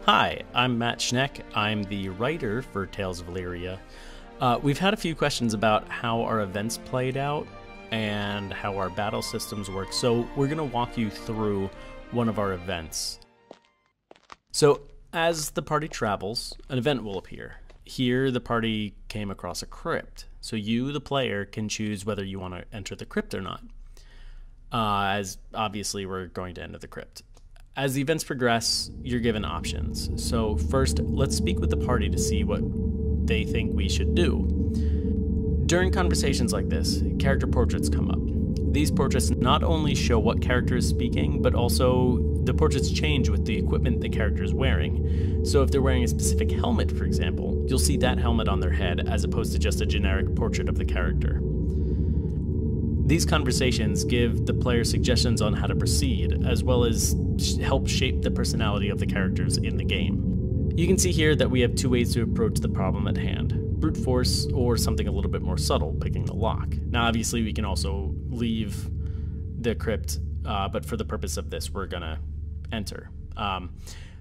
Hi, I'm Matt Schneck. I'm the writer for Tales of Illyria. We've had a few questions about how our events played out and how our battle systems work, so we're going to walk you through one of our events. So, as the party travels, an event will appear. Here, the party came across a crypt, so you, the player, can choose whether you want to enter the crypt or not. As obviously, we're going to enter the crypt. As the events progress, you're given options. So first, let's speak with the party to see what they think we should do. During conversations like this, character portraits come up. These portraits not only show what character is speaking, but also the portraits change with the equipment the character is wearing. So if they're wearing a specific helmet, for example, you'll see that helmet on their head as opposed to just a generic portrait of the character. These conversations give the player suggestions on how to proceed, as well as help shape the personality of the characters in the game. You can see here that we have two ways to approach the problem at hand: brute force or something a little bit more subtle, picking the lock. Now obviously we can also leave the crypt, but for the purpose of this we're gonna enter.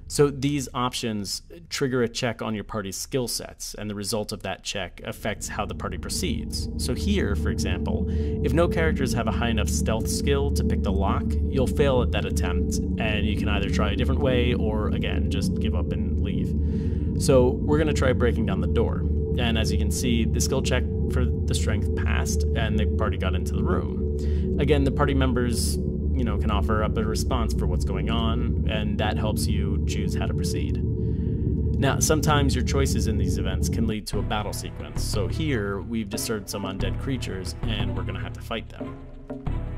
So these options trigger a check on your party's skill sets, and the result of that check affects how the party proceeds. So here, for example, if no characters have a high enough stealth skill to pick the lock, you'll fail at that attempt, and you can either try a different way or, again, just give up and leave. So we're going to try breaking down the door. And as you can see, the skill check for the strength passed, and the party got into the room. Again, the party members can offer up a response for what's going on, and that helps you choose how to proceed. Now, sometimes your choices in these events can lead to a battle sequence. So here, we've disturbed some undead creatures, and we're going to have to fight them.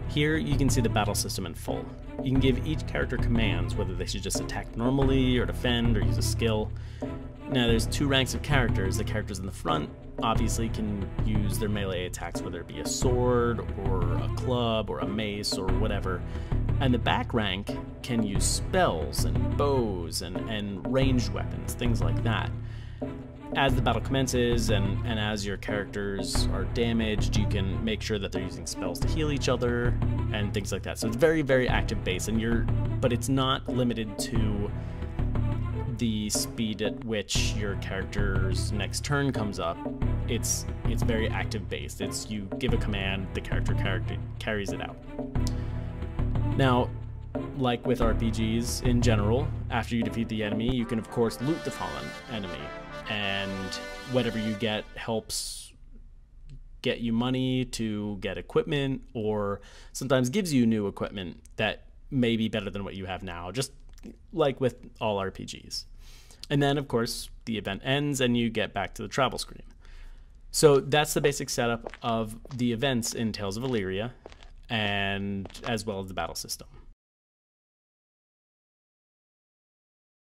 Here, you can see the battle system in full. You can give each character commands, whether they should just attack normally, or defend, or use a skill. Now, there's two ranks of characters. The characters in the front obviously can use their melee attacks, whether it be a sword, or a club, or a mace, or whatever. And the back rank can use spells, and bows, and ranged weapons, things like that. As the battle commences, and as your characters are damaged, you can make sure that they're using spells to heal each other, and things like that. So it's very, very active base, but it's not limited to the speed at which your character's next turn comes up. It's very active based. It's you give a command, the character carries it out. Now, like with RPGs in general, after you defeat the enemy, you can of course loot the fallen enemy, and whatever you get helps get you money to get equipment, or sometimes gives you new equipment that may be better than what you have now, just like with all RPGs. And then, of course, the event ends and you get back to the travel screen. So that's the basic setup of the events in Tales of Illyria, and as well as the battle system.